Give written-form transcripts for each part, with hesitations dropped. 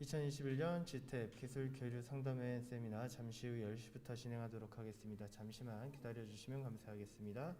2021년 GTAP 기술 교류 상담회 세미나 잠시 후 10시부터 진행하도록 하겠습니다. 잠시만 기다려 주시면 감사하겠습니다.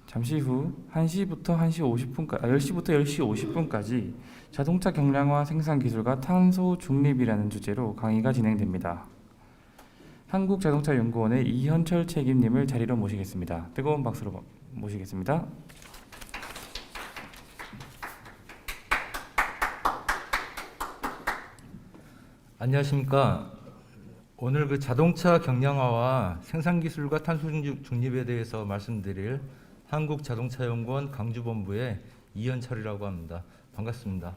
잠시 후 1시부터 1시 50분까지, 10시부터 10시 50분까지 자동차 경량화 생산 기술과 탄소 중립이라는 주제로 강의가 진행됩니다. 한국자동차연구원의 이현철 책임님을 자리로 모시겠습니다. 뜨거운 박수로 모시겠습니다. 안녕하십니까. 오늘 그 자동차 경량화와 생산 기술과 탄소 중립에 대해서 말씀드릴 한국자동차연구원 강주본부의 이현철이라고 합니다. 반갑습니다.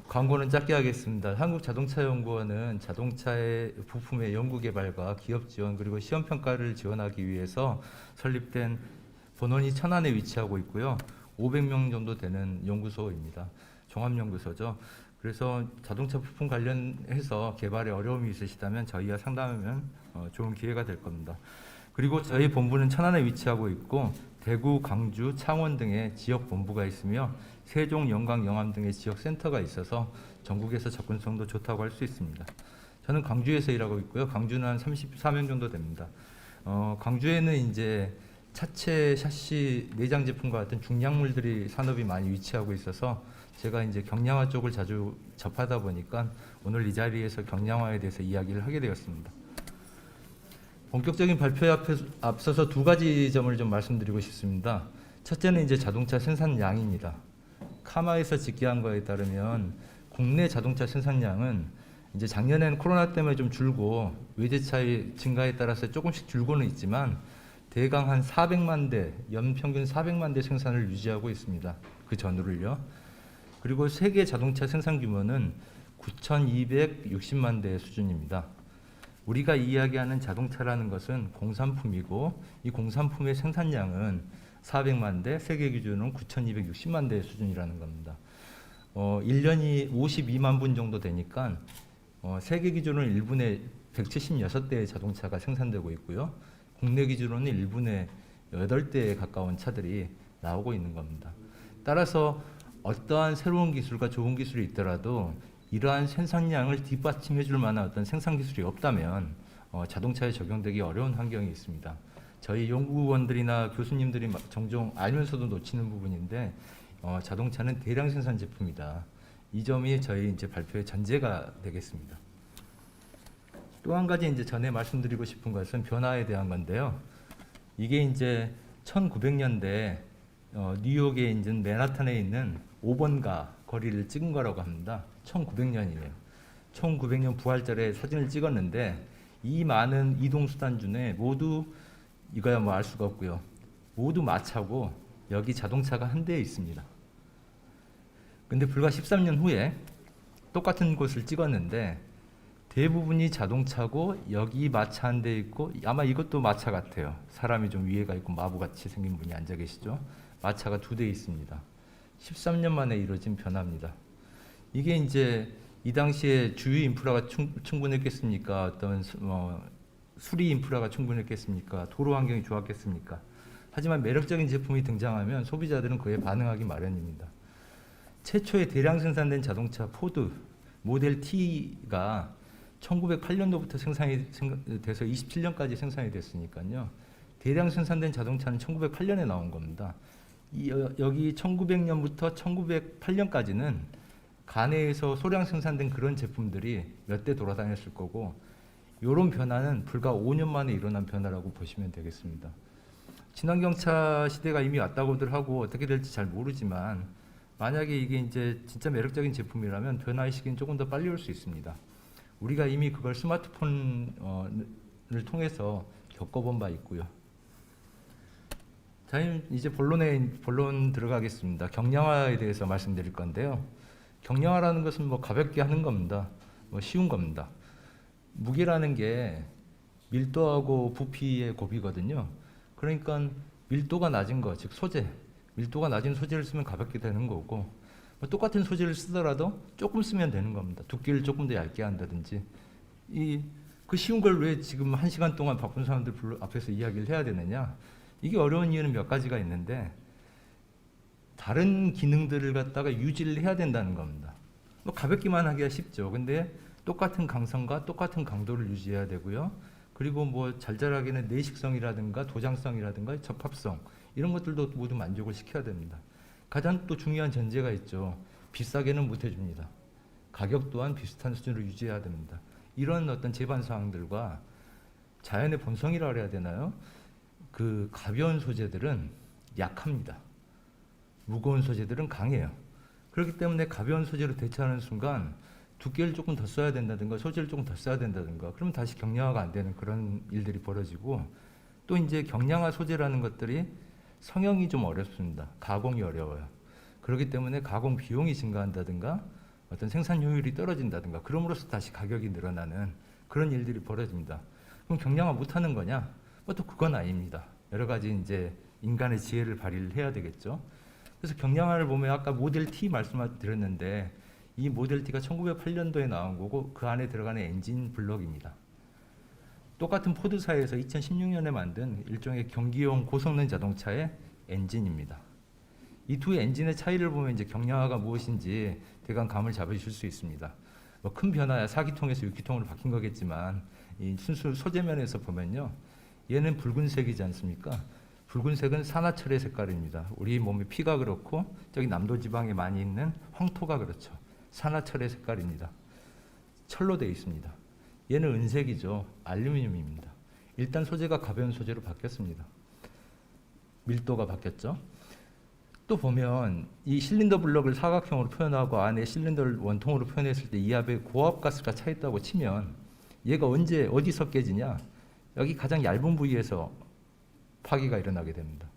광고는 짧게 하겠습니다. 한국자동차연구원은 자동차의 부품의 연구개발과 기업 지원 그리고 시험평가를 지원하기 위해서 설립된 본원이 천안에 위치하고 있고요. 500명 정도 되는 연구소입니다. 종합연구소죠. 그래서 자동차 부품 관련해서 개발에 어려움이 있으시다면 저희와 상담하면 좋은 기회가 될 겁니다. 그리고 저희 본부는 천안에 위치하고 있고 대구, 광주, 창원 등의 지역 본부가 있으며 세종, 영광, 영암 등의 지역 센터가 있어서 전국에서 접근성도 좋다고 할 수 있습니다. 저는 광주에서 일하고 있고요. 광주는 한 34명 정도 됩니다. 광주에는 이제 차체, 샤시, 내장 제품과 같은 중량물들이 산업이 많이 위치하고 있어서 제가 이제 경량화 쪽을 자주 접하다 보니까 오늘 이 자리에서 경량화에 대해서 이야기를 하게 되었습니다. 본격적인 발표에 앞서서 두 가지 점을 좀 말씀드리고 싶습니다. 첫째는 이제 자동차 생산량입니다. 카마에서 집계한 거에 따르면 국내 자동차 생산량은 이제 작년에는 코로나 때문에 좀 줄고 외제차의 증가에 따라서 조금씩 줄고는 있지만 대강 한 400만 대, 연평균 400만 대 생산을 유지하고 있습니다. 그 전후를요. 그리고 세계 자동차 생산 규모는 9,260만 대 수준입니다. 우리가 이야기하는 자동차라는 것은 공산품이고 이 공산품의 생산량은 400만 대, 세계 기준은 9,260만 대 수준이라는 겁니다. 1년이 52만 분 정도 되니까 세계 기준으로 1분에 176대의 자동차가 생산되고 있고요. 국내 기준으로는 1분에 8대에 가까운 차들이 나오고 있는 겁니다. 따라서 어떠한 새로운 기술과 좋은 기술이 있더라도 이러한 생산량을 뒷받침해 줄 만한 어떤 생산 기술이 없다면 자동차에 적용되기 어려운 환경이 있습니다. 저희 연구원들이나 교수님들이 종종 알면서도 놓치는 부분인데 자동차는 대량 생산 제품이다. 이 점이 저희 이제 발표의 전제가 되겠습니다. 또 한 가지 이제 전에 말씀드리고 싶은 것은 변화에 대한 건데요. 이게 이제 1900년대 뉴욕에 있는 맨하탄에 있는 5번가 거리를 찍은 거라고 합니다. 1900년이에요. 1900년 부활절에 사진을 찍었는데 이 많은 이동수단 중에 모두 이거야 뭐 알 수가 없고요. 모두 마차고 여기 자동차가 한 대에 있습니다. 근데 불과 13년 후에 똑같은 곳을 찍었는데 대부분이 자동차고 여기 마차 한 대 있고 아마 이것도 마차 같아요. 사람이 좀 위에가 있고 마부같이 생긴 분이 앉아 계시죠. 마차가 2대 있습니다. 13년 만에 이루어진 변화입니다. 이게 이제 이 당시에 주유 인프라가 충분했겠습니까? 어떤 수리 인프라가 충분했겠습니까? 도로 환경이 좋았겠습니까? 하지만 매력적인 제품이 등장하면 소비자들은 그에 반응하기 마련입니다. 최초의 대량 생산된 자동차 포드 모델 T가 1908년도부터 생산이 돼서 27년까지 생산이 됐으니까요. 대량 생산된 자동차는 1908년에 나온 겁니다. 여기 1900년부터 1908년까지는 가내에서 소량 생산된 그런 제품들이 몇 대 돌아다녔을 거고 이런 변화는 불과 5년 만에 일어난 변화라고 보시면 되겠습니다. 친환경차 시대가 이미 왔다고들 하고 어떻게 될지 잘 모르지만 만약에 이게 이제 진짜 매력적인 제품이라면 변화의 시기는 조금 더 빨리 올 수 있습니다. 우리가 이미 그걸 스마트폰을 통해서 겪어본 바 있고요. 자, 이제 본론 들어가겠습니다. 경량화에 대해서 말씀드릴 건데요. 경량화라는 것은 뭐 가볍게 하는 겁니다. 뭐 쉬운 겁니다. 무게라는 게 밀도하고 부피의 곱이거든요. 그러니까 밀도가 낮은 거, 즉 소재, 밀도가 낮은 소재를 쓰면 가볍게 되는 거고 뭐 똑같은 소재를 쓰더라도 조금 쓰면 되는 겁니다. 두께를 조금 더 얇게 한다든지 그 쉬운 걸 왜 지금 1시간 동안 바쁜 사람들 앞에서 이야기를 해야 되느냐. 이게 어려운 이유는 몇 가지가 있는데 다른 기능들을 갖다가 유지를 해야 된다는 겁니다. 뭐 가볍기만 하기가 쉽죠. 근데 똑같은 강성과 똑같은 강도를 유지해야 되고요. 그리고 뭐 잘잘하게는 내식성이라든가 도장성이라든가 접합성 이런 것들도 모두 만족을 시켜야 됩니다. 가장 또 중요한 전제가 있죠. 비싸게는 못 해줍니다. 가격 또한 비슷한 수준으로 유지해야 됩니다. 이런 어떤 제반 사항들과 자연의 본성이라고 해야 되나요? 그 가벼운 소재들은 약합니다. 무거운 소재들은 강해요. 그렇기 때문에 가벼운 소재로 대처하는 순간 두께를 조금 더 써야 된다든가 소재를 조금 더 써야 된다든가 그러면 다시 경량화가 안 되는 그런 일들이 벌어지고 또 이제 경량화 소재라는 것들이 성형이 좀 어렵습니다. 가공이 어려워요. 그렇기 때문에 가공 비용이 증가한다든가 어떤 생산 효율이 떨어진다든가 그럼으로써 다시 가격이 늘어나는 그런 일들이 벌어집니다. 그럼 경량화 못하는 거냐? 뭐 또 그건 아닙니다. 여러 가지 이제 인간의 지혜를 발휘를 해야 되겠죠. 그래서 경량화를 보면 아까 모델 T 말씀드렸는데 이 모델 T가 1908년도에 나온 거고 그 안에 들어가는 엔진 블럭입니다. 똑같은 포드사에서 2016년에 만든 일종의 경기용 고성능 자동차의 엔진입니다. 이 두 엔진의 차이를 보면 이제 경량화가 무엇인지 대강 감을 잡으실 수 있습니다. 뭐 큰 변화야 4기통에서 6기통으로 바뀐 거겠지만 이 순수 소재면에서 보면요. 얘는 붉은색이지 않습니까? 붉은색은 산화철의 색깔입니다. 우리 몸의 피가 그렇고 저기 남도 지방에 많이 있는 황토가 그렇죠. 산화철의 색깔입니다. 철로 되어 있습니다. 얘는 은색이죠. 알루미늄입니다. 일단 소재가 가벼운 소재로 바뀌었습니다. 밀도가 바뀌었죠. 또 보면 이 실린더 블럭을 사각형으로 표현하고 안에 실린더를 원통으로 표현했을 때 이 앞에 고압 가스가 차 있다고 치면 얘가 언제 어디서 깨지냐? 여기 가장 얇은 부위에서 파기가 일어나게 됩니다.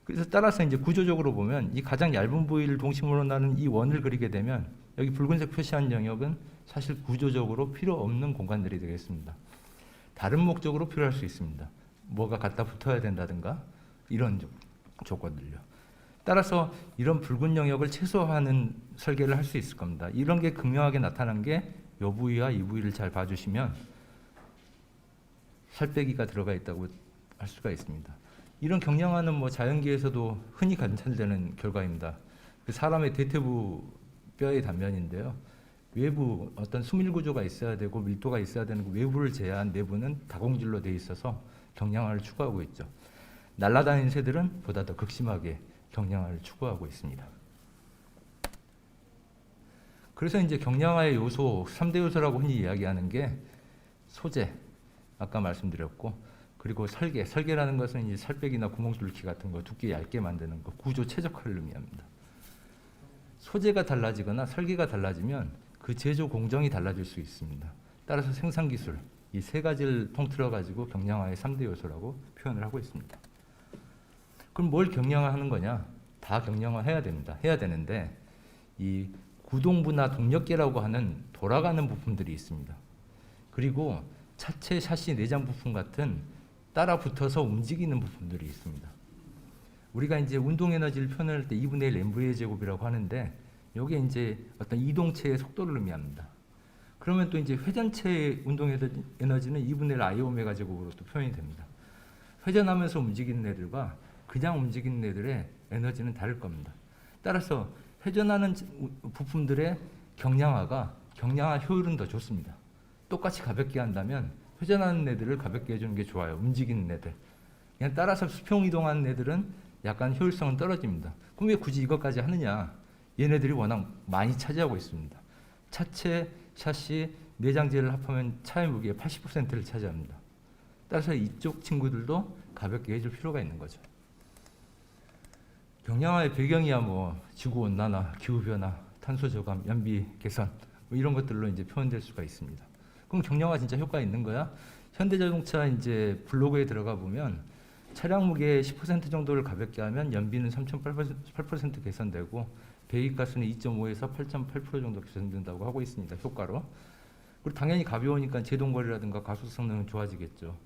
그래서 따라서 이제 구조적으로 보면 이 가장 얇은 부위를 동심으로 나는 이 원을 그리게 되면 여기 붉은색 표시한 영역은 사실 구조적으로 필요 없는 공간들이 되겠습니다. 다른 목적으로 필요할 수 있습니다. 뭐가 갖다 붙어야 된다든가 이런 조건들요. 따라서 이런 붉은 영역을 최소화하는 설계를 할 수 있을 겁니다. 이런 게 극명하게 나타난 게 이 부위와 이 부위를 잘 봐주시면 살빼기가 들어가 있다고 할 수가 있습니다. 이런 경량화는 뭐 자연계에서도 흔히 관찰되는 결과입니다. 그 사람의 대퇴부 뼈의 단면인데요. 외부 어떤 수밀 구조가 있어야 되고 밀도가 있어야 되는 그 외부를 제외한 내부는 다공질로 되어 있어서 경량화를 추구하고 있죠. 날아다니는 새들은 보다 더 극심하게 경량화를 추구하고 있습니다. 그래서 이제 경량화의 요소, 3대 요소라고 흔히 이야기하는 게 소재, 아까 말씀드렸고, 그리고 설계, 설계라는 것은 이제 살빼기나 구멍뚫기 같은 거 두께 얇게 만드는 거, 구조 최적화를 의미합니다. 소재가 달라지거나 설계가 달라지면 그 제조 공정이 달라질 수 있습니다. 따라서 생산 기술, 이 세 가지를 통틀어 가지고 경량화의 3대 요소라고 표현을 하고 있습니다. 그럼 뭘 경량화하는 거냐? 다 경량화해야 됩니다. 해야 되는데 이 구동부나 동력계라고 하는 돌아가는 부품들이 있습니다. 그리고 차체, 샤시, 내장 부품 같은 따라 붙어서 움직이는 부품들이 있습니다. 우리가 이제 운동 에너지를 표현할 때 2분의 1 mv의 제곱이라고 하는데 이게 이제 어떤 이동체의 속도를 의미합니다. 그러면 또 이제 회전체의 운동 에너지는 2분의 1 I 오메가 제곱으로 또 표현이 됩니다. 회전하면서 움직이는 애들과 그냥 움직이는 애들의 에너지는 다를 겁니다. 따라서 회전하는 부품들의 경량화가 경량화 효율은 더 좋습니다. 똑같이 가볍게 한다면 회전하는 애들을 가볍게 해주는 게 좋아요. 움직이는 애들. 그냥 따라서 수평 이동하는 애들은 약간 효율성은 떨어집니다. 그럼 왜 굳이 이것까지 하느냐? 얘네들이 워낙 많이 차지하고 있습니다. 차체, 샤시, 내장재를 합하면 차의 무게의 80%를 차지합니다. 따라서 이쪽 친구들도 가볍게 해줄 필요가 있는 거죠. 경량화의 배경이야 뭐 지구온난화, 기후변화, 탄소저감, 연비 개선 뭐 이런 것들로 이제 표현될 수가 있습니다. 그럼 경량화 진짜 효과 있는 거야? 현대자동차 이제 블로그에 들어가 보면 차량 무게 10% 정도를 가볍게 하면 연비는 3.8% 개선되고 배기가스는 2.5에서 8.8% 정도 개선된다고 하고 있습니다. 효과로. 그리고 당연히 가벼우니까 제동거리라든가 가속 성능은 좋아지겠죠.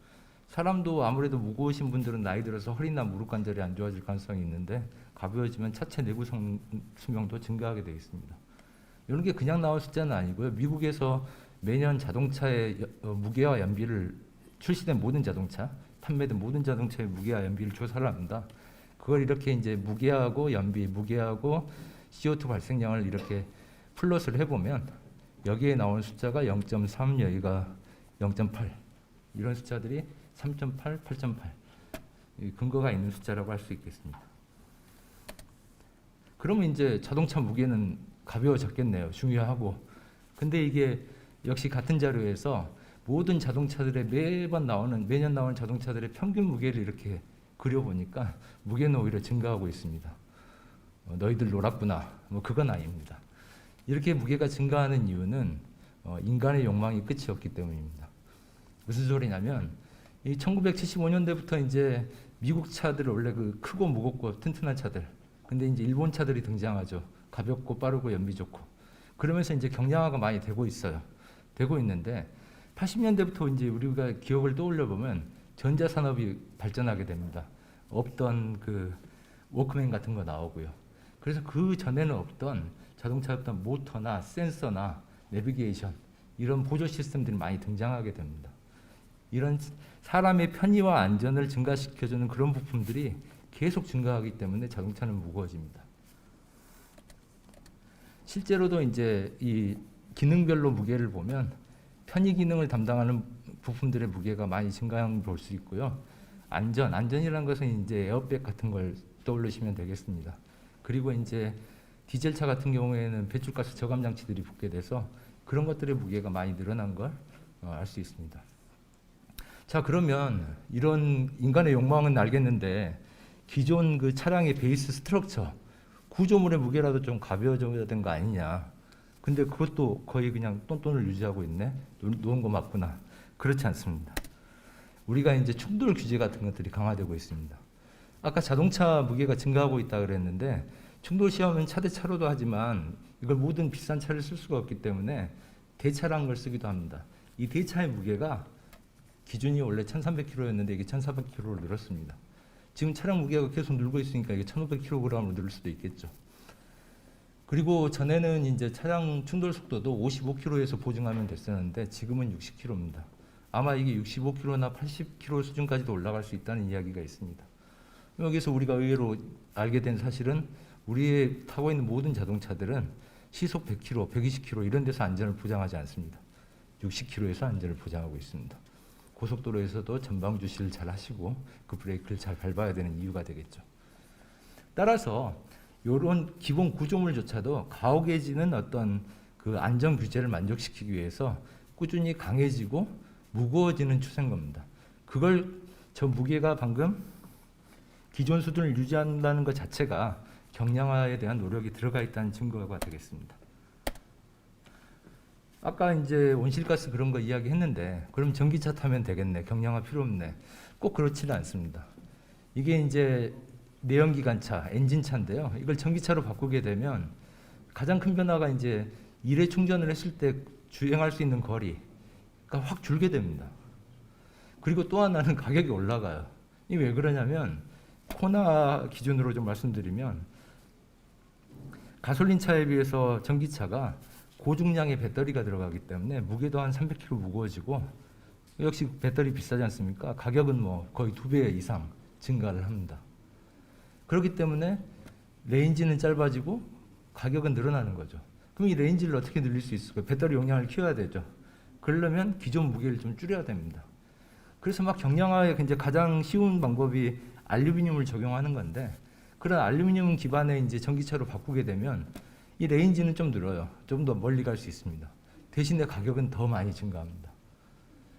사람도 아무래도 무거우신 분들은 나이 들어서 허리나 무릎 관절이 안 좋아질 가능성이 있는데 가벼워지면 차체 내부 수명도 증가하게 되어 있습니다. 이런 게 그냥 나올 숫자는 아니고요. 미국에서 매년 자동차의 무게와 연비를 출시된 모든 자동차, 판매된 모든 자동차의 무게와 연비를 조사를 합니다. 그걸 이렇게 이제 무게하고 연비, 무게하고 CO2 발생량을 이렇게 플러스를 해보면 여기에 나오는 숫자가 0.3, 여기가 0.8 이런 숫자들이 3.8, 8.8 근거가 있는 숫자라고 할 수 있겠습니다. 그러면 이제 자동차 무게는 가벼워졌겠네요. 중요하고. 근데 이게 역시 같은 자료에서 모든 자동차들의 매년 나오는 자동차들의 평균 무게를 이렇게 그려보니까 무게는 오히려 증가하고 있습니다. 너희들 놀았구나. 뭐 그건 아닙니다. 이렇게 무게가 증가하는 이유는 인간의 욕망이 끝이 없기 때문입니다. 무슨 소리냐면 이 1975년대부터 이제 미국 차들 원래 그 크고 무겁고 튼튼한 차들, 근데 이제 일본 차들이 등장하죠. 가볍고 빠르고 연비 좋고. 그러면서 이제 경량화가 많이 되고 있어요. 되고 있는데 80년대부터 이제 우리가 기억을 떠올려 보면 전자 산업이 발전하게 됩니다. 없던 그 워크맨 같은 거 나오고요. 그래서 그 전에는 없던 자동차의 어떤 모터나 센서나 내비게이션 이런 보조 시스템들이 많이 등장하게 됩니다. 이런 사람의 편의와 안전을 증가시켜주는 그런 부품들이 계속 증가하기 때문에 자동차는 무거워집니다. 실제로도 이제 이 기능별로 무게를 보면 편의 기능을 담당하는 부품들의 무게가 많이 증가한 걸 볼 수 있고요. 안전이라는 것은 이제 에어백 같은 걸 떠올리시면 되겠습니다. 그리고 이제 디젤차 같은 경우에는 배출가스 저감 장치들이 붙게 돼서 그런 것들의 무게가 많이 늘어난 걸 알 수 있습니다. 자, 그러면 이런 인간의 욕망은 알겠는데 기존 그 차량의 베이스 스트럭처 구조물의 무게라도 좀 가벼워져야 되는 거 아니냐. 근데 그것도 거의 그냥 똔똔을 유지하고 있네. 놓은 거 맞구나. 그렇지 않습니다. 우리가 이제 충돌 규제 같은 것들이 강화되고 있습니다. 아까 자동차 무게가 증가하고 있다 그랬는데 충돌 시험은 차 대 차로도 하지만 이걸 모든 비싼 차를 쓸 수가 없기 때문에 대차라는 걸 쓰기도 합니다. 이 대차의 무게가 기준이 원래 1,300kg였는데 이게 1,400kg로 늘었습니다. 지금 차량 무게가 계속 늘고 있으니까 이게 1,500kg으로 늘 수도 있겠죠. 그리고 전에는 이제 차량 충돌 속도도 55km에서 보증하면 됐었는데 지금은 60km입니다. 아마 이게 65km나 80km 수준까지도 올라갈 수 있다는 이야기가 있습니다. 여기서 우리가 의외로 알게 된 사실은 우리의 타고 있는 모든 자동차들은 시속 100km, 120km 이런 데서 안전을 보장하지 않습니다. 60km에서 안전을 보장하고 있습니다. 고속도로에서도 전방 주시를 잘 하시고 그 브레이크를 잘 밟아야 되는 이유가 되겠죠. 따라서 이런 기본 구조물조차도 가혹해지는 어떤 그 안전 규제를 만족시키기 위해서 꾸준히 강해지고 무거워지는 추세인 겁니다. 그걸 저 무게가 방금 기존 수준을 유지한다는 것 자체가 경량화에 대한 노력이 들어가 있다는 증거가 되겠습니다. 아까 이제 온실가스 그런 거 이야기했는데 그럼 전기차 타면 되겠네. 경량화 필요 없네. 꼭 그렇지는 않습니다. 이게 이제 내연기관차, 엔진차인데요. 이걸 전기차로 바꾸게 되면 가장 큰 변화가 이제 일회 충전을 했을 때 주행할 수 있는 거리가 확 줄게 됩니다. 그리고 또 하나는 가격이 올라가요. 이 왜 그러냐면 코나 기준으로 좀 말씀드리면 가솔린 차에 비해서 전기차가 고중량의 배터리가 들어가기 때문에 무게도 한 300kg 무거워지고 역시 배터리 비싸지 않습니까? 가격은 뭐 거의 2배 이상 증가를 합니다. 그렇기 때문에 레인지는 짧아지고 가격은 늘어나는 거죠. 그럼 이 레인지를 어떻게 늘릴 수 있을까요? 배터리 용량을 키워야 되죠. 그러려면 기존 무게를 좀 줄여야 됩니다. 그래서 막 경량화의 이제 가장 쉬운 방법이 알루미늄을 적용하는 건데 그런 알루미늄 기반의 이제 전기차로 바꾸게 되면 이 레인지는 좀 늘어요. 좀 더 멀리 갈 수 있습니다. 대신에 가격은 더 많이 증가합니다.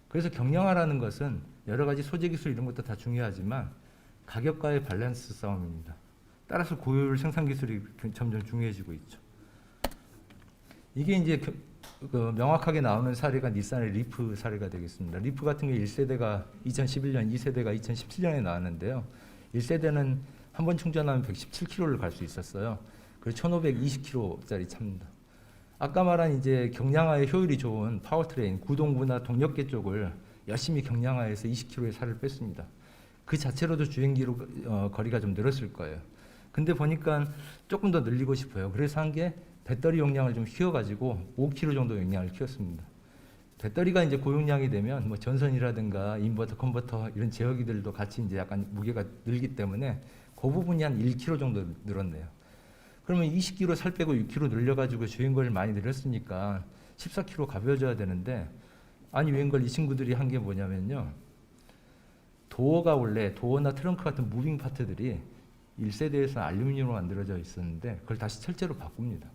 그래서 경량화라는 것은 여러 가지 소재 기술 이런 것도 다 중요하지만 가격과의 밸런스 싸움입니다. 따라서 고효율 생산 기술이 점점 중요해지고 있죠. 이게 이제 그 명확하게 나오는 사례가 닛산의 리프 사례가 되겠습니다. 리프 같은 게 1세대가 2011년, 2세대가 2017년에 나왔는데요. 1세대는 한 번 충전하면 117km를 갈 수 있었어요. 그리고 1520km짜리 차입니다. 아까 말한 이제 경량화의 효율이 좋은 파워트레인, 구동부나 동력계 쪽을 열심히 경량화해서 20km의 살을 뺐습니다. 그 자체로도 주행기로 거리가 좀 늘었을 거예요. 근데 보니까 조금 더 늘리고 싶어요. 그래서 한 게 배터리 용량을 좀 키워가지고 5kg 정도 용량을 키웠습니다. 배터리가 이제 고용량이 되면 뭐 전선이라든가 인버터, 컨버터 이런 제어기들도 같이 이제 약간 무게가 늘기 때문에 그 부분이 한 1kg 정도 늘었네요. 그러면 20kg 살 빼고 6kg 늘려가지고 주행거리를 많이 늘렸으니까 14kg 가벼워져야 되는데 아니 웬걸 이 친구들이 한 게 뭐냐면요. 도어가 원래 도어나 트렁크 같은 무빙 파트들이 1세대에서 알루미늄으로 만들어져 있었는데 그걸 다시 철제로 바꿉니다.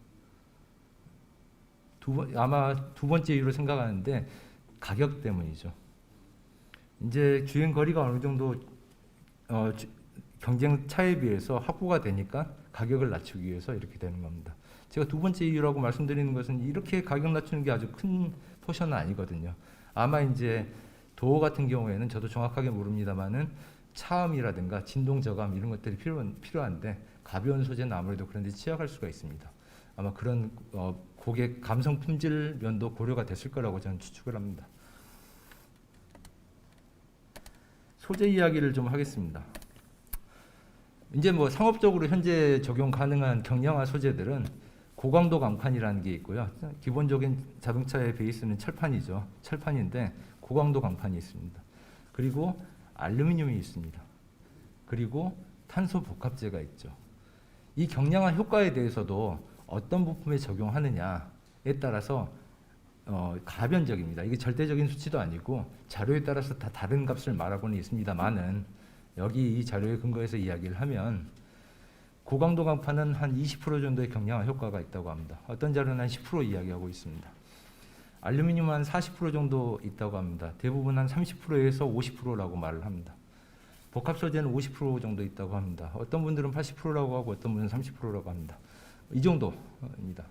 아마 두 번째 이유로 생각하는데 가격 때문이죠. 이제 주행 거리가 어느 정도 경쟁 차에 비해서 확보가 되니까 가격을 낮추기 위해서 이렇게 되는 겁니다. 제가 두 번째 이유라고 말씀드리는 것은 이렇게 가격 낮추는 게 아주 큰 포션은 아니거든요. 아마 이제 도어 같은 경우에는 저도 정확하게 모릅니다만은 차음이라든가 진동 저감 이런 것들이 필요한데 가벼운 소재는 아무래도 그런 데 취약할 수가 있습니다. 아마 그런 고객 감성 품질 면도 고려가 됐을 거라고 저는 추측을 합니다. 소재 이야기를 좀 하겠습니다. 이제 뭐 상업적으로 현재 적용 가능한 경량화 소재들은 고강도 강판이라는 게 있고요. 기본적인 자동차의 베이스는 철판이죠. 철판인데 고강도 강판이 있습니다. 그리고 알루미늄이 있습니다. 그리고 탄소 복합재가 있죠. 이 경량화 효과에 대해서도 어떤 부품에 적용하느냐에 따라서 가변적입니다. 이게 절대적인 수치도 아니고 자료에 따라서 다 다른 값을 말하고는 있습니다만은 여기 이 자료에 근거해서 이야기를 하면 고강도 강판은 한 20% 정도의 경량화 효과가 있다고 합니다. 어떤 자료는 한 10% 이야기하고 있습니다. 알루미늄은 한 40% 정도 있다고 합니다. 대부분 한 30%에서 50%라고 말을 합니다. 복합 소재는 50% 정도 있다고 합니다. 어떤 분들은 80%라고 하고 어떤 분은 30%라고 합니다. 이 정도입니다.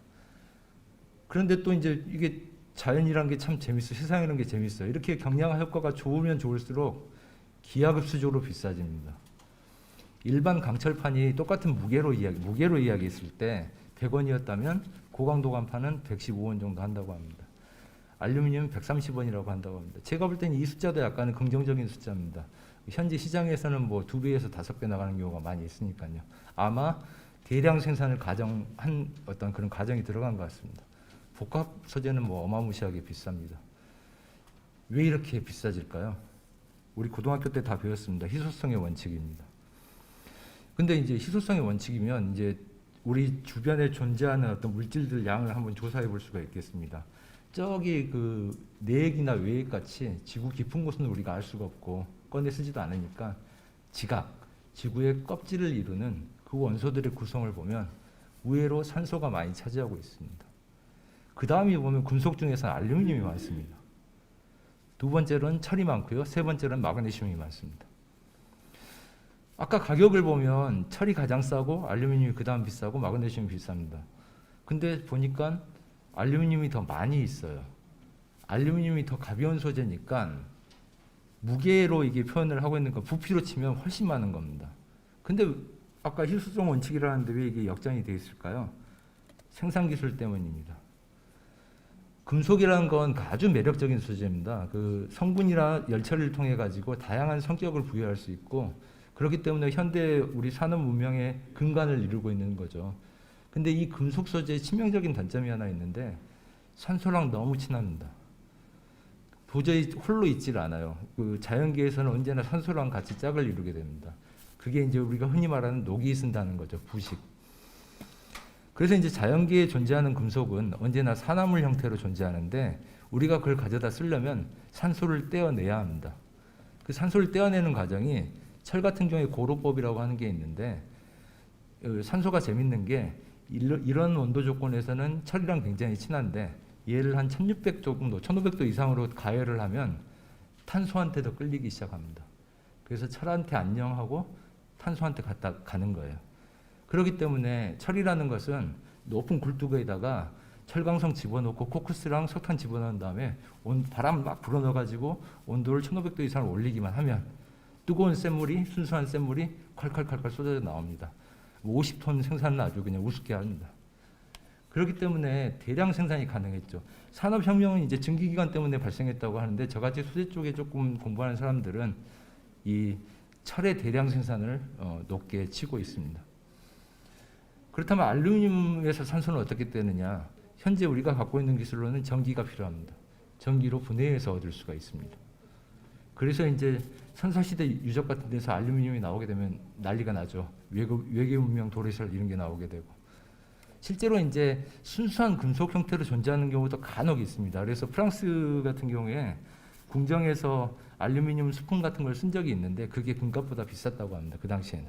그런데 또 이제 이게 자연이란 게 참 재밌어요. 세상이라는 게 재밌어요. 이렇게 경량화 효과가 좋으면 좋을수록 기하급수적으로 비싸집니다. 일반 강철판이 똑같은 무게로 이야기했을 때 100원이었다면 고강도 강판은 115원 정도 한다고 합니다. 알루미늄 130원이라고 한다고 합니다. 제가 볼 때는 이 숫자도 약간 긍정적인 숫자입니다. 현재 시장에서는 뭐 2배에서 5배 나가는 경우가 많이 있으니까요. 아마 대량 생산을 가정한 어떤 그런 과정이 들어간 것 같습니다. 복합 소재는 뭐 어마무시하게 비쌉니다. 왜 이렇게 비싸질까요? 우리 고등학교 때 다 배웠습니다. 희소성의 원칙입니다. 근데 이제 희소성의 원칙이면 이제 우리 주변에 존재하는 어떤 물질들 양을 한번 조사해 볼 수가 있겠습니다. 저기 그 내액이나 외액 같이 지구 깊은 곳은 우리가 알 수가 없고 꺼내 쓰지도 않으니까 지구의 껍질을 이루는 그 원소들의 구성을 보면 의외로 산소가 많이 차지하고 있습니다. 그 다음에 보면 금속 중에서는 알루미늄이 많습니다. 두 번째로는 철이 많고요. 세 번째로는 마그네슘이 많습니다. 아까 가격을 보면 철이 가장 싸고 알루미늄이 그 다음 비싸고 마그네슘이 비쌉니다. 근데 보니까 알루미늄이 더 많이 있어요. 알루미늄이 더 가벼운 소재니까 무게로 이게 표현을 하고 있는 거 부피로 치면 훨씬 많은 겁니다. 근데 아까 희소성 원칙이라는데 왜 이게 역전이 되어 있을까요? 생산 기술 때문입니다. 금속이라는 건 아주 매력적인 소재입니다. 그 성분이나 열처리를 통해 가지고 다양한 성격을 부여할 수 있고 그렇기 때문에 현대 우리 산업 문명의 근간을 이루고 있는 거죠. 근데 이 금속 소재의 치명적인 단점이 하나 있는데 산소랑 너무 친합니다. 도저히 홀로 있질 않아요. 그 자연계에서는 언제나 산소랑 같이 짝을 이루게 됩니다. 그게 이제 우리가 흔히 말하는 녹이 쓴다는 거죠. 부식. 그래서 이제 자연계에 존재하는 금속은 언제나 산화물 형태로 존재하는데 우리가 그걸 가져다 쓰려면 산소를 떼어내야 합니다. 그 산소를 떼어내는 과정이 철 같은 경우에 고로법이라고 하는 게 있는데 산소가 재밌는 게 이런 온도 조건에서는 철이랑 굉장히 친한데 얘를 한 1600 정도, 1500도 이상으로 가열을 하면 탄소한테도 끌리기 시작합니다. 그래서 철한테 안녕하고 탄소한테 갔다 가는 거예요. 그렇기 때문에 철이라는 것은 높은 굴뚝에다가 철강성 집어넣고 코크스랑 석탄 집어넣은 다음에 바람 막 불어넣어가지고 온도를 1500도 이상을 올리기만 하면 뜨거운 쇳물이 순수한 쇳물이 콸콸콸콸 쏟아져 나옵니다. 50톤 생산은 아주 그냥 우습게 합니다. 그렇기 때문에 대량 생산이 가능했죠. 산업혁명은 이제 증기기관 때문에 발생했다고 하는데 저같이 소재 쪽에 조금 공부하는 사람들은 이 철의 대량 생산을 높게 치고 있습니다. 그렇다면 알루미늄에서 산소는 어떻게 떼느냐? 현재 우리가 갖고 있는 기술로는 전기가 필요합니다. 전기로 분해해서 얻을 수가 있습니다. 그래서 이제 선사시대 유적 같은 데서 알루미늄이 나오게 되면 난리가 나죠. 외계 문명 도래설 이런 게 나오게 되고 실제로 이제 순수한 금속 형태로 존재하는 경우도 간혹 있습니다. 그래서 프랑스 같은 경우에 궁정에서 알루미늄 스푼 같은 걸 쓴 적이 있는데 그게 금값보다 비쌌다고 합니다. 그 당시에는.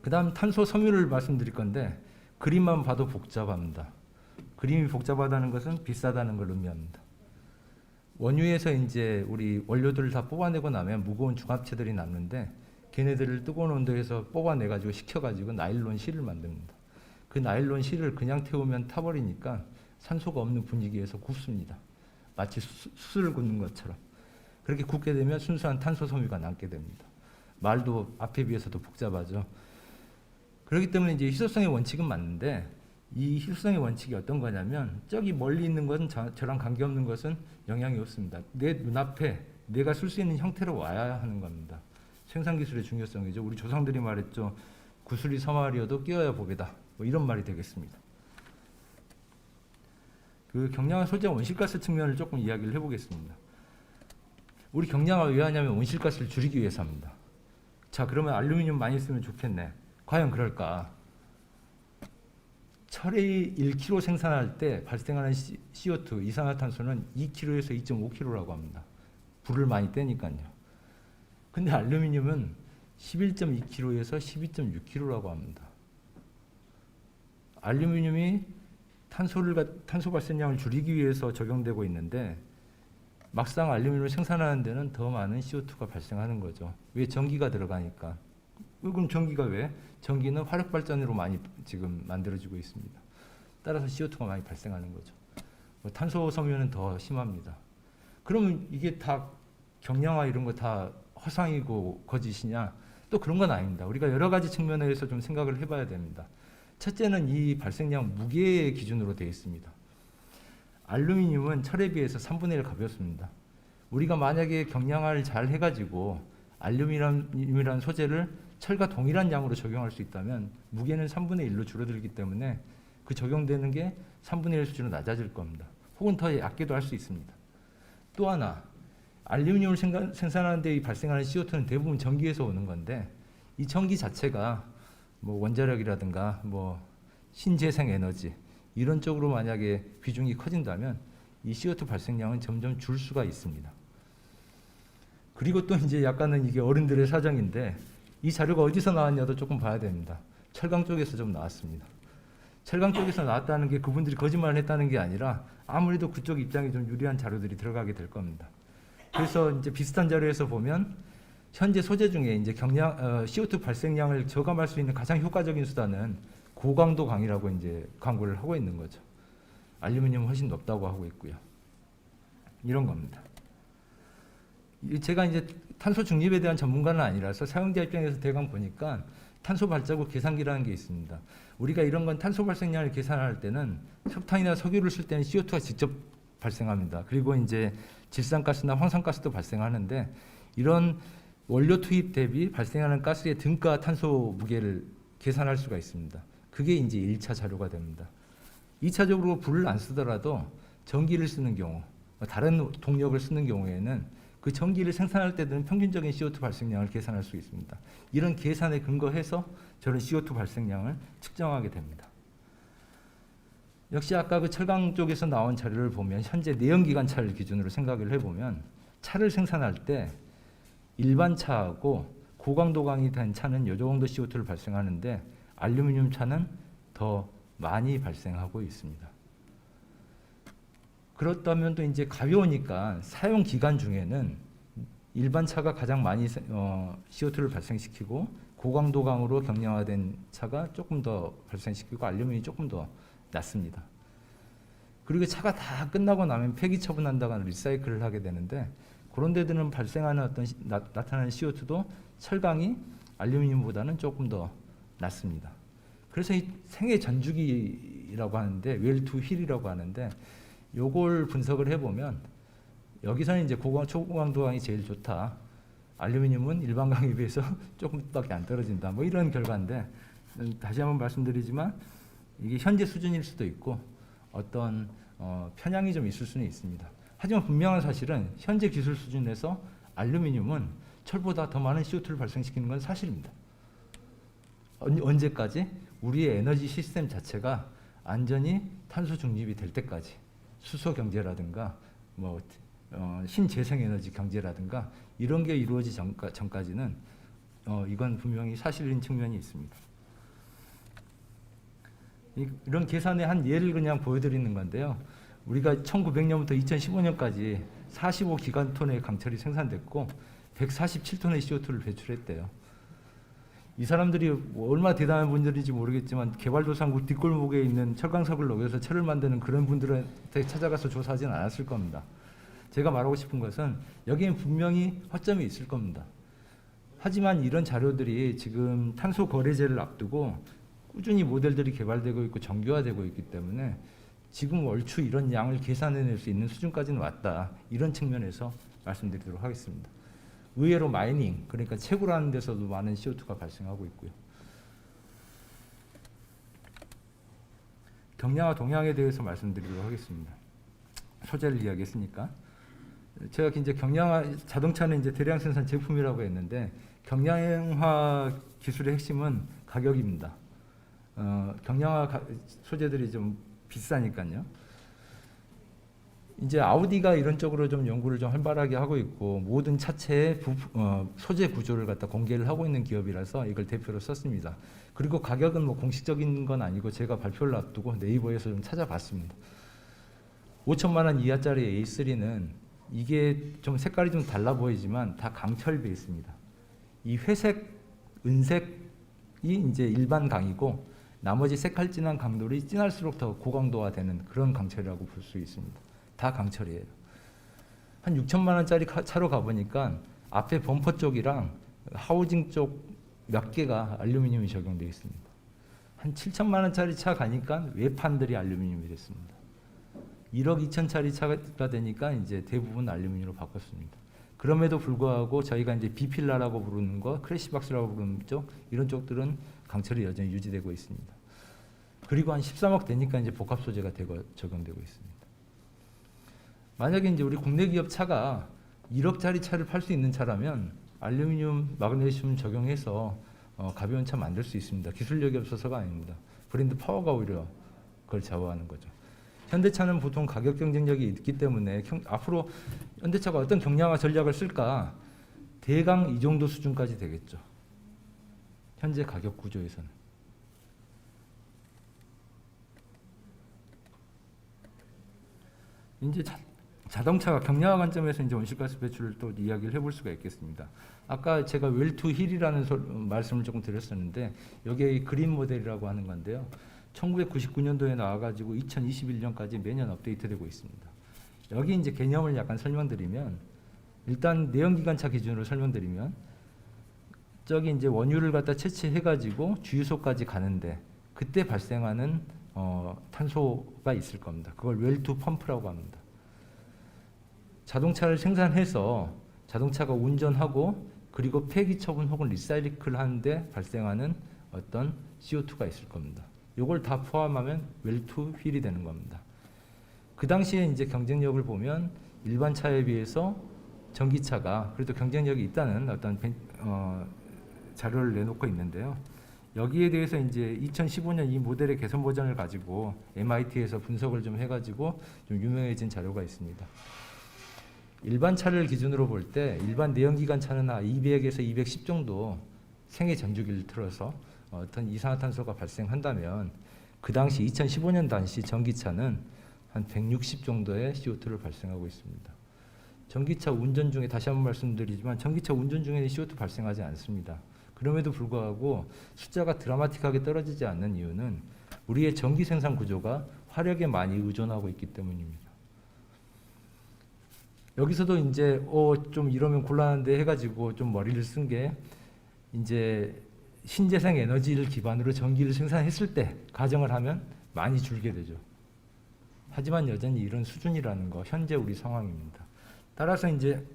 그 다음 탄소 섬유를 말씀드릴 건데 그림만 봐도 복잡합니다. 그림이 복잡하다는 것은 비싸다는 걸 의미합니다. 원유에서 이제 우리 원료들을 다 뽑아내고 나면 무거운 중합체들이 남는데 걔네들을 뜨거운 온도에서 뽑아내가지고 식혀가지고 나일론 실을 만듭니다. 그 나일론 실을 그냥 태우면 타버리니까 산소가 없는 분위기에서 굽습니다. 마치 숯을 굽는 것처럼. 그렇게 굽게 되면 순수한 탄소 섬유가 남게 됩니다. 말도 앞에 비해서도 복잡하죠. 그렇기 때문에 이제 희소성의 원칙은 맞는데 이 희소성의 원칙이 어떤 거냐면 저기 멀리 있는 것은 저랑 관계없는 것은 영향이 없습니다. 내 눈앞에 내가 쓸 수 있는 형태로 와야 하는 겁니다. 생산기술의 중요성이죠. 우리 조상들이 말했죠. 구슬이 서말이어도 끼어야 보배다. 뭐 이런 말이 되겠습니다. 그 경량화 소재 온실가스 측면을 조금 이야기를 해보겠습니다. 우리 경량화 왜 하냐면 온실가스를 줄이기 위해서 합니다. 자, 그러면 알루미늄 많이 쓰면 좋겠네. 과연 그럴까? 철이 1kg 생산할 때 발생하는 CO2, 이산화탄소는 2kg에서 2.5kg라고 합니다. 불을 많이 떼니까요. 근데 알루미늄은 11.2kg에서 12.6kg라고 합니다. 알루미늄이 탄소 발생량을 줄이기 위해서 적용되고 있는데 막상 알루미늄을 생산하는 데는 더 많은 CO2가 발생하는 거죠. 왜? 전기가 들어가니까. 그럼 전기가 왜? 전기는 화력 발전으로 많이 지금 만들어지고 있습니다. 따라서 CO2가 많이 발생하는 거죠. 탄소 섬유는 더 심합니다. 그러면 이게 다 경량화 이런 거 다 허상이고 거짓이냐? 또 그런 건 아닙니다. 우리가 여러 가지 측면에서 좀 생각을 해봐야 됩니다. 첫째는 이 발생량 무게 기준으로 되어 있습니다. 알루미늄은 철에 비해서 3분의 1 가볍습니다. 우리가 만약에 경량화를 잘 해가지고 알루미늄이라는 소재를 철과 동일한 양으로 적용할 수 있다면 무게는 3분의 1로 줄어들기 때문에 그 적용되는 게 3분의 1 수준으로 낮아질 겁니다. 혹은 더 얕게도 할 수 있습니다. 또 하나, 알루미늄을 생산하는 데 발생하는 CO2는 대부분 전기에서 오는 건데 이 전기 자체가 뭐 원자력이라든가 뭐 신재생 에너지 이런 쪽으로 만약에 비중이 커진다면 이 CO2 발생량은 점점 줄 수가 있습니다. 그리고 또 이제 약간은 이게 어른들의 사정인데 이 자료가 어디서 나왔냐도 조금 봐야 됩니다. 철강 쪽에서 좀 나왔습니다. 철강 쪽에서 나왔다는 게 그분들이 거짓말을 했다는 게 아니라 아무래도 그쪽 입장이 좀 유리한 자료들이 들어가게 될 겁니다. 그래서 이제 비슷한 자료에서 보면 현재 소재 중에 이제 CO2 발생량을 저감할 수 있는 가장 효과적인 수단은 고강도 강이라고 이제 광고를 하고 있는 거죠. 알루미늄은 훨씬 높다고 하고 있고요. 이런 겁니다. 제가 이제 탄소 중립에 대한 전문가는 아니라서 사용자 입장에서 대강 보니까 탄소 발자국 계산기라는 게 있습니다. 우리가 이런 건 탄소 발생량을 계산할 때는 석탄이나 석유를 쓸 때는 CO2가 직접 발생합니다. 그리고 이제 질산가스나 황산가스도 발생하는데 이런 원료 투입 대비 발생하는 가스의 등가 탄소 무게를 계산할 수가 있습니다. 그게 이제 1차 자료가 됩니다. 2차적으로 불을 안 쓰더라도 전기를 쓰는 경우, 다른 동력을 쓰는 경우에는 그 전기를 생산할 때 드는 평균적인 CO2 발생량을 계산할 수 있습니다. 이런 계산에 근거해서 저런 CO2 발생량을 측정하게 됩니다. 역시 아까 그 철강 쪽에서 나온 자료를 보면 현재 내연기관차를 기준으로 생각을 해보면 차를 생산할 때 일반 차하고 고강도강이 된 차는 이 정도 CO2를 발생하는데 알루미늄 차는 더 많이 발생하고 있습니다. 그렇다면 또 이제 가벼우니까 사용 기간 중에는 일반 차가 가장 많이 CO2를 발생시키고 고강도강으로 경량화된 차가 조금 더 발생시키고 알루미늄이 조금 더 낮습니다. 그리고 차가 다 끝나고 나면 폐기 처분한다거나 리사이클을 하게 되는데 그런 데들은 발생하는 어떤 나타나는 CO2도 철강이 알루미늄보다는 조금 더 낮습니다. 그래서 이 생애 전주기라고 하는데 웰 투 휠이라고 하는데 요걸 분석을 해보면 여기서는 이제 초고강도강이 제일 좋다. 알루미늄은 일반 강에 비해서 조금밖에 안 떨어진다. 뭐 이런 결과인데 다시 한번 말씀드리지만 이게 현재 수준일 수도 있고 어떤 편향이 좀 있을 수는 있습니다. 하지만 분명한 사실은 현재 기술 수준에서 알루미늄은 철보다 더 많은 CO2를 발생시키는 건 사실입니다. 언제까지? 우리의 에너지 시스템 자체가 안전히 탄소 중립이 될 때까지 수소 경제라든가 뭐 신재생 에너지 경제라든가 이런 게 이루어지기 전까지는 이건 분명히 사실인 측면이 있습니다. 이런 계산의 한 예를 그냥 보여드리는 건데요. 우리가 1900년부터 2015년까지 45기가톤의 강철이 생산됐고 147톤의 CO2를 배출했대요. 이 사람들이 얼마나 대단한 분들인지 모르겠지만 개발도상국 뒷골목에 있는 철강석을 녹여서 철을 만드는 그런 분들한테 찾아가서 조사하지는 않았을 겁니다. 제가 말하고 싶은 것은 여기엔 분명히 허점이 있을 겁니다. 하지만 이런 자료들이 지금 탄소 거래제를 앞두고 꾸준히 모델들이 개발되고 있고 정교화되고 있기 때문에 지금 얼추 이런 양을 계산해낼 수 있는 수준까지는 왔다. 이런 측면에서 말씀드리도록 하겠습니다. 의외로 마이닝, 그러니까 채굴하는 데서도 많은 CO2가 발생하고 있고요. 경량화 동향에 대해서 말씀드리도록 하겠습니다. 소재를 이야기했으니까. 제가 이제 경량화 자동차는 이제 대량 생산 제품이라고 했는데 경량화 기술의 핵심은 가격입니다. 경량화 소재들이 좀 비싸니까요. 이제 아우디가 이런 쪽으로 좀 연구를 좀 활발하게 하고 있고 모든 차체의 소재 구조를 갖다 공개를 하고 있는 기업이라서 이걸 대표로 썼습니다. 그리고 가격은 뭐 공식적인 건 아니고 제가 발표를 앞두고 네이버에서 좀 찾아봤습니다. 5천만 원 이하짜리 A3는 이게 좀 색깔이 좀 달라 보이지만 다 강철 베이스입니다. 이 회색, 은색이 이제 일반 강이고 나머지 색깔 진한 강돌이 진할수록 더 고강도화 되는 그런 강철이라고 볼 수 있습니다. 다 강철이에요. 한 6천만 원짜리 차로 가보니까 앞에 범퍼 쪽이랑 하우징 쪽 몇 개가 알루미늄이 적용되어 있습니다. 한 7천만 원짜리 차 가니까 외판들이 알루미늄이 됐습니다. 1억 2천짜리 차가 되니까 이제 대부분 알루미늄으로 바꿨습니다. 그럼에도 불구하고 저희가 이제 비필라라고 부르는 거, 크래시박스라고 부르는 쪽 이런 쪽들은 강철이 여전히 유지되고 있습니다. 그리고 한 13억 되니까 이제 복합 소재가 적용되고 있습니다. 만약에 이제 우리 국내 기업 차가 1억짜리 차를 팔 수 있는 차라면 알루미늄, 마그네슘 적용해서 가벼운 차 만들 수 있습니다. 기술력이 없어서가 아닙니다. 브랜드 파워가 오히려 그걸 좌우하는 거죠. 현대차는 보통 가격 경쟁력이 있기 때문에 앞으로 현대차가 어떤 경량화 전략을 쓸까 대강 이 정도 수준까지 되겠죠. 현재 가격 구조에서는. 이제 자동차가 경량화 관점에서 이제 온실가스 배출을 또 이야기를 해볼 수가 있겠습니다. 아까 제가 웰 투 힐이라는 말씀을 조금 드렸었는데 여기에 그린 모델이라고 하는 건데요. 1999년도에 나와가지고 2021년까지 매년 업데이트되고 있습니다. 여기 이제 개념을 약간 설명드리면 일단 내연기관차 기준으로 설명드리면 저기 이제 원유를 갖다 채취해가지고 주유소까지 가는데 그때 발생하는 탄소가 있을 겁니다. 그걸 웰 투 펌프라고 합니다. 자동차를 생산해서 자동차가 운전하고 그리고 폐기 처분 혹은 리사이클 하는데 발생하는 어떤 CO2가 있을 겁니다. 이걸 다 포함하면 웰 투 휠이 되는 겁니다. 그 당시에 이제 경쟁력을 보면 일반 차에 비해서 전기차가 그래도 경쟁력이 있다는 어떤 자료를 내놓고 있는데요. 여기에 대해서 이제 2015년 이 모델의 개선 버전을 가지고 MIT에서 분석을 좀 해가지고 좀 유명해진 자료가 있습니다. 일반 차를 기준으로 볼 때 일반 내연기관 차는 200에서 210 정도 생애 전주기를 틀어서 어떤 이산화탄소가 발생한다면 그 당시 2015년 당시 전기차는 한 160 정도의 CO2를 발생하고 있습니다. 전기차 운전 중에 다시 한번 말씀드리지만 전기차 운전 중에는 CO2 발생하지 않습니다. 그럼에도 불구하고 숫자가 드라마틱하게 떨어지지 않는 이유는 우리의 전기 생산 구조가 화력에 많이 의존하고 있기 때문입니다. 여기서도 이제 좀 이러면 곤란한데 해가지고 좀 머리를 쓴 게 이제 신재생 에너지를 기반으로 전기를 생산했을 때 가정을 하면 많이 줄게 되죠. 하지만 여전히 이런 수준이라는 거 현재 우리 상황입니다. 따라서 이제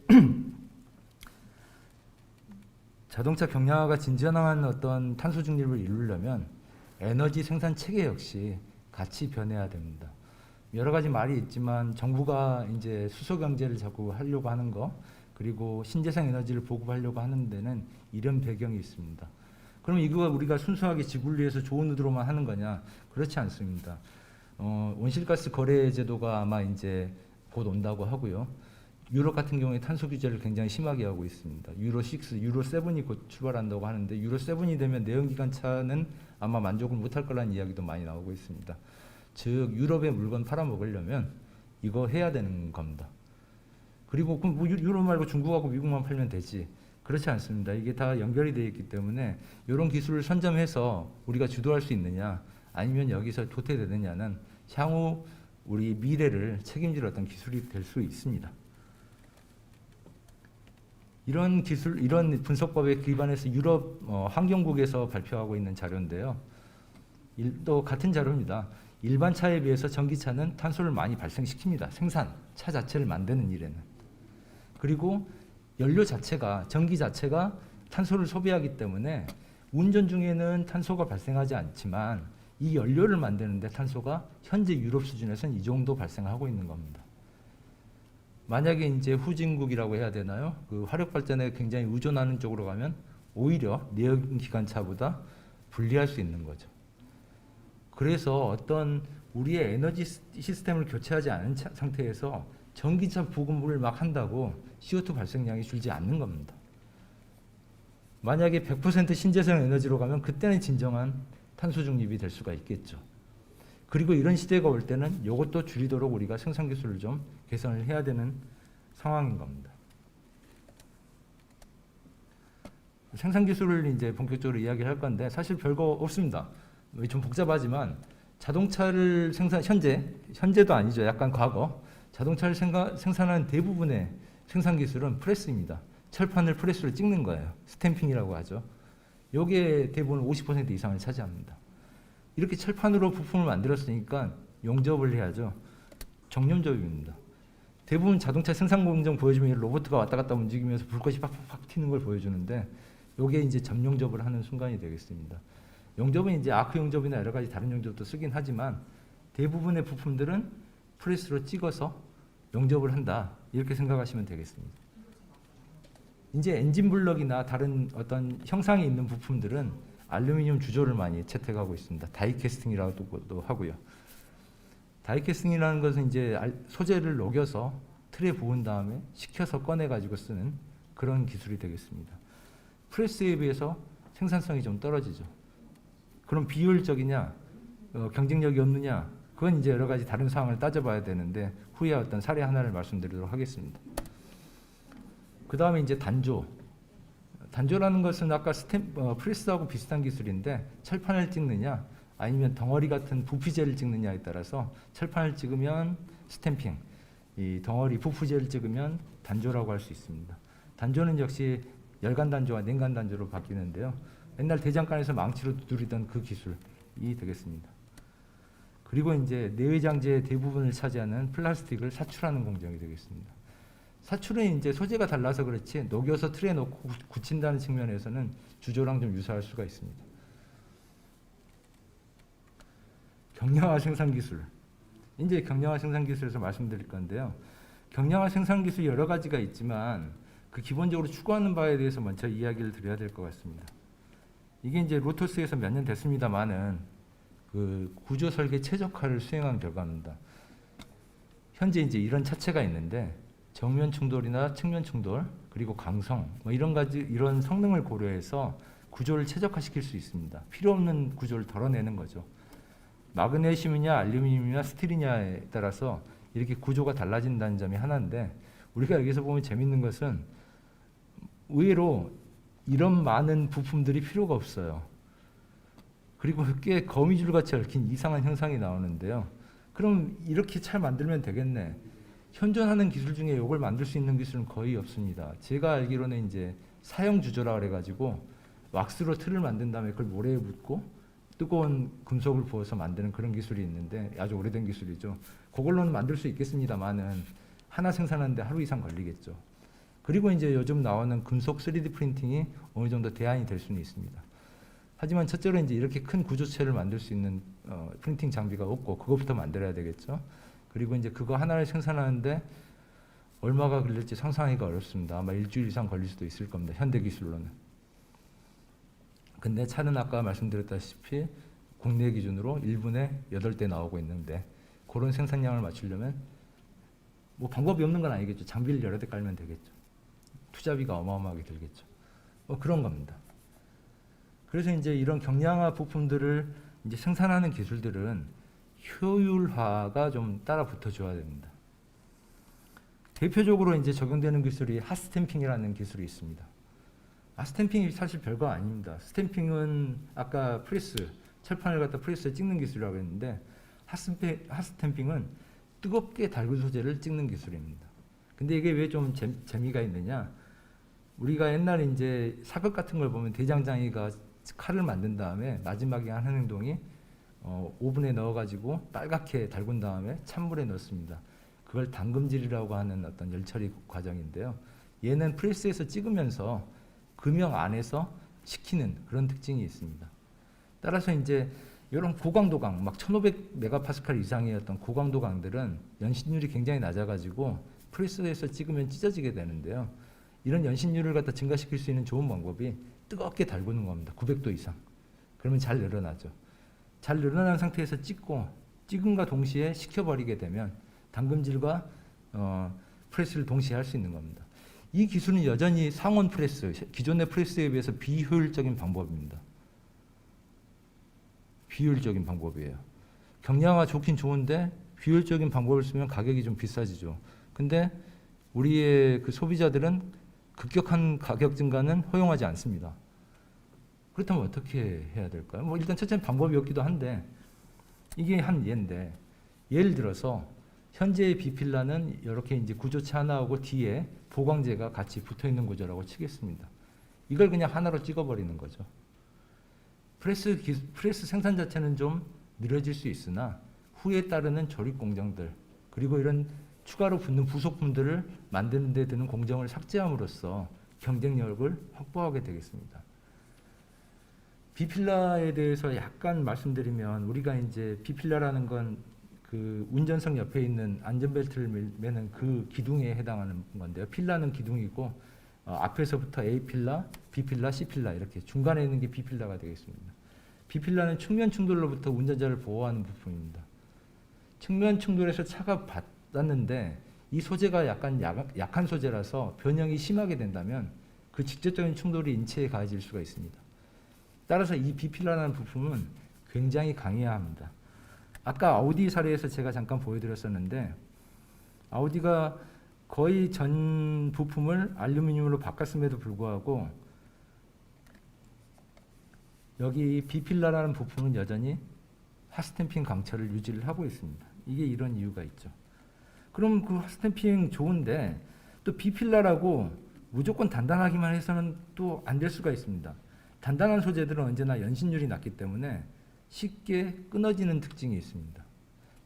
자동차 경량화가 진전한 어떤 탄소 중립을 이루려면 에너지 생산 체계 역시 같이 변해야 됩니다. 여러 가지 말이 있지만 정부가 이제 수소 경제를 자꾸 하려고 하는 거 그리고 신재생 에너지를 보급하려고 하는 데는 이런 배경이 있습니다. 그럼 이거 우리가 순수하게 지구를 위해서 좋은 의도로만 하는 거냐? 그렇지 않습니다. 온실가스 거래 제도가 아마 이제 곧 온다고 하고요. 유럽 같은 경우에 탄소 규제를 굉장히 심하게 하고 있습니다. 유로 6, 유로 7이 곧 출발한다고 하는데 유로 7이 되면 내연기관차는 아마 만족을 못할 거라는 이야기도 많이 나오고 있습니다. 즉 유럽의 물건 팔아먹으려면 이거 해야 되는 겁니다. 그리고 그럼 뭐 유럽 말고 중국하고 미국만 팔면 되지. 그렇지 않습니다. 이게 다 연결이 되어 있기 때문에 이런 기술을 선점해서 우리가 주도할 수 있느냐 아니면 여기서 도태되느냐는 향후 우리 미래를 책임질 어떤 기술이 될 수 있습니다. 이런 기술, 이런 분석법에 기반해서 유럽 환경국에서 발표하고 있는 자료인데요. 또 같은 자료입니다. 일반 차에 비해서 전기차는 탄소를 많이 발생시킵니다. 생산, 차 자체를 만드는 일에는. 그리고 연료 자체가, 전기 자체가 탄소를 소비하기 때문에 운전 중에는 탄소가 발생하지 않지만 이 연료를 만드는데 탄소가 현재 유럽 수준에서는 이 정도 발생하고 있는 겁니다. 만약에 이제 후진국이라고 해야 되나요? 그 화력 발전에 굉장히 의존하는 쪽으로 가면 오히려 내연기관차보다 불리할 수 있는 거죠. 그래서 어떤 우리의 에너지 시스템을 교체하지 않은 상태에서 전기차 부금을 막 한다고 CO2 발생량이 줄지 않는 겁니다. 만약에 100% 신재생 에너지로 가면 그때는 진정한 탄소 중립이 될 수가 있겠죠. 그리고 이런 시대가 올 때는 이것도 줄이도록 우리가 생산 기술을 좀 개선을 해야 되는 상황인 겁니다. 생산 기술을 이제 본격적으로 이야기를 할 건데 사실 별거 없습니다. 좀 복잡하지만 자동차를 현재도 아니죠. 약간 과거 자동차를 생산하는 대부분의 생산 기술은 프레스입니다. 철판을 프레스로 찍는 거예요. 스탬핑이라고 하죠. 요게 대부분 50% 이상을 차지합니다. 이렇게 철판으로 부품을 만들었으니까 용접을 해야죠. 정염접입니다. 대부분 자동차 생산 공정 보여주면 로봇가 왔다 갔다 움직이면서 불꽃이 팍팍팍 튀는 걸 보여주는데 요게 이제 점용접을 하는 순간이 되겠습니다. 용접은 이제 아크 용접이나 여러 가지 다른 용접도 쓰긴 하지만 대부분의 부품들은 프레스로 찍어서 용접을 한다. 이렇게 생각하시면 되겠습니다. 이제 엔진 블럭이나 다른 어떤 형상이 있는 부품들은 알루미늄 주조를 많이 채택하고 있습니다. 다이캐스팅이라고도 하고요. 다이캐스팅이라는 것은 이제 소재를 녹여서 틀에 부은 다음에 식혀서 꺼내 가지고 쓰는 그런 기술이 되겠습니다. 프레스에 비해서 생산성이 좀 떨어지죠. 그럼 비효율적이냐, 경쟁력이 없느냐, 그건 이제 여러 가지 다른 사항을 따져봐야 되는데 후에 어떤 사례 하나를 말씀드리도록 하겠습니다. 그 다음에 이제 단조. 단조라는 것은 아까 프레스하고 비슷한 기술인데 철판을 찍느냐 아니면 덩어리 같은 부피재를 찍느냐에 따라서 철판을 찍으면 스탬핑, 이 덩어리 부피재를 찍으면 단조라고 할 수 있습니다. 단조는 역시 열간 단조와 냉간 단조로 바뀌는데요. 옛날 대장간에서 망치로 두드리던 그 기술이 되겠습니다. 그리고 이제 내외장재의 대부분을 차지하는 플라스틱을 사출하는 공정이 되겠습니다. 사출은 이제 소재가 달라서 그렇지 녹여서 틀에 넣고 굳힌다는 측면에서는 주조랑 좀 유사할 수가 있습니다. 경량화 생산 기술. 이제 경량화 생산 기술에서 말씀드릴 건데요. 경량화 생산 기술 여러 가지가 있지만 그 기본적으로 추구하는 바에 대해서 먼저 이야기를 드려야 될 것 같습니다. 이게 이제 로토스에서 몇 년 됐습니다만은 그 구조 설계 최적화를 수행한 결과입니다. 현재 이제 이런 차체가 있는데 정면 충돌이나 측면 충돌 그리고 강성 뭐 이런 성능을 고려해서 구조를 최적화시킬 수 있습니다. 필요 없는 구조를 덜어내는 거죠. 마그네슘이냐 알루미늄이냐 스틸이냐에 따라서 이렇게 구조가 달라진다는 점이 하나인데 우리가 여기서 보면 재밌는 것은 의외로 이런 많은 부품들이 필요가 없어요. 그리고 꽤 거미줄같이 얽힌 이상한 형상이 나오는데요. 그럼 이렇게 잘 만들면 되겠네. 현존하는 기술 중에 이걸 만들 수 있는 기술은 거의 없습니다. 제가 알기로는 이제 사형 주조라 그래가지고 왁스로 틀을 만든 다음에 그걸 모래에 묻고 뜨거운 금속을 부어서 만드는 그런 기술이 있는데 아주 오래된 기술이죠. 그걸로는 만들 수 있겠습니다만은 하나 생산하는데 하루 이상 걸리겠죠. 그리고 이제 요즘 나오는 금속 3D 프린팅이 어느 정도 대안이 될 수는 있습니다. 하지만 첫째로 이제 이렇게 큰 구조체를 만들 수 있는 프린팅 장비가 없고 그것부터 만들어야 되겠죠. 그리고 이제 그거 하나를 생산하는데 얼마가 걸릴지 상상하기가 어렵습니다. 아마 일주일 이상 걸릴 수도 있을 겁니다. 현대 기술로는. 근데 차는 아까 말씀드렸다시피 국내 기준으로 1분에 8대 나오고 있는데 그런 생산량을 맞추려면 뭐 방법이 없는 건 아니겠죠. 장비를 여러 대 깔면 되겠죠. 투자비가 어마어마하게 들겠죠. 뭐 그런 겁니다. 그래서 이제 이런 경량화 부품들을 이제 생산하는 기술들은 효율화가 좀 따라 붙어줘야 됩니다. 대표적으로 이제 적용되는 기술이 핫스탬핑이라는 기술이 있습니다. 핫스탬핑이 사실 별거 아닙니다. 스탬핑은 아까 프레스, 철판을 갖다 프레스에 찍는 기술이라고 했는데 핫스탬핑은 뜨겁게 달군 소재를 찍는 기술입니다. 근데 이게 왜 좀 재미가 있느냐? 우리가 옛날에 이제 사극 같은 걸 보면 대장장이가 칼을 만든 다음에 마지막에 하는 행동이 오븐에 넣어가지고 빨갛게 달군 다음에 찬물에 넣습니다. 그걸 담금질이라고 하는 어떤 열처리 과정인데요. 얘는 프레스에서 찍으면서 금형 안에서 식히는 그런 특징이 있습니다. 따라서 이제 이런 고강도강, 막 1500메가파스칼 이상의 어떤 고강도강들은 연신율이 굉장히 낮아가지고 프레스에서 찍으면 찢어지게 되는데요. 이런 연신율을 갖다 증가시킬 수 있는 좋은 방법이 뜨겁게 달구는 겁니다. 900도 이상. 그러면 잘 늘어나죠. 잘 늘어난 상태에서 찍음과 동시에 식혀버리게 되면 담금질과 프레스를 동시에 할 수 있는 겁니다. 이 기술은 여전히 상온 프레스, 기존의 프레스에 비해서 비효율적인 방법입니다. 비효율적인 방법이에요. 경량화 좋긴 좋은데 비효율적인 방법을 쓰면 가격이 좀 비싸지죠. 근데 우리의 그 소비자들은 급격한 가격 증가는 허용하지 않습니다. 그렇다면 어떻게 해야 될까요? 뭐 일단 첫째는 방법이 없기도 한데 이게 한 예인데 예를 들어서 현재의 비필라는 이렇게 이제 구조체 하나하고 뒤에 보강재가 같이 붙어 있는 구조라고 치겠습니다. 이걸 그냥 하나로 찍어버리는 거죠. 프레스 생산 자체는 좀 느려질 수 있으나 후에 따르는 조립 공정들 그리고 이런 추가로 붙는 부속품들을 만드는 데 드는 공정을 삭제함으로써 경쟁력을 확보하게 되겠습니다. 비필라에 대해서 약간 말씀드리면 우리가 이제 비필라라는 건 그 운전석 옆에 있는 안전벨트를 매는 그 기둥에 해당하는 건데요. 필라는 기둥이고 앞에서부터 A 필라, B 필라, C 필라 이렇게 중간에 있는 게 B 필라가 되겠습니다. B 필라는 측면 충돌로부터 운전자를 보호하는 부품입니다. 측면 충돌에서 차가 받았는데 이 소재가 약간 약한 소재라서 변형이 심하게 된다면 그 직접적인 충돌이 인체에 가해질 수가 있습니다. 따라서 이 B 필라라는 부품은 굉장히 강해야 합니다. 아까 아우디 사례에서 제가 잠깐 보여드렸었는데 아우디가 거의 전 부품을 알루미늄으로 바꿨음에도 불구하고 여기 비필라라는 부품은 여전히 핫스탬핑 강철을 유지를 하고 있습니다. 이게 이런 이유가 있죠. 그럼 그 핫스탬핑 좋은데 또 비필라라고 무조건 단단하기만 해서는 또 안 될 수가 있습니다. 단단한 소재들은 언제나 연신율이 낮기 때문에 쉽게 끊어지는 특징이 있습니다.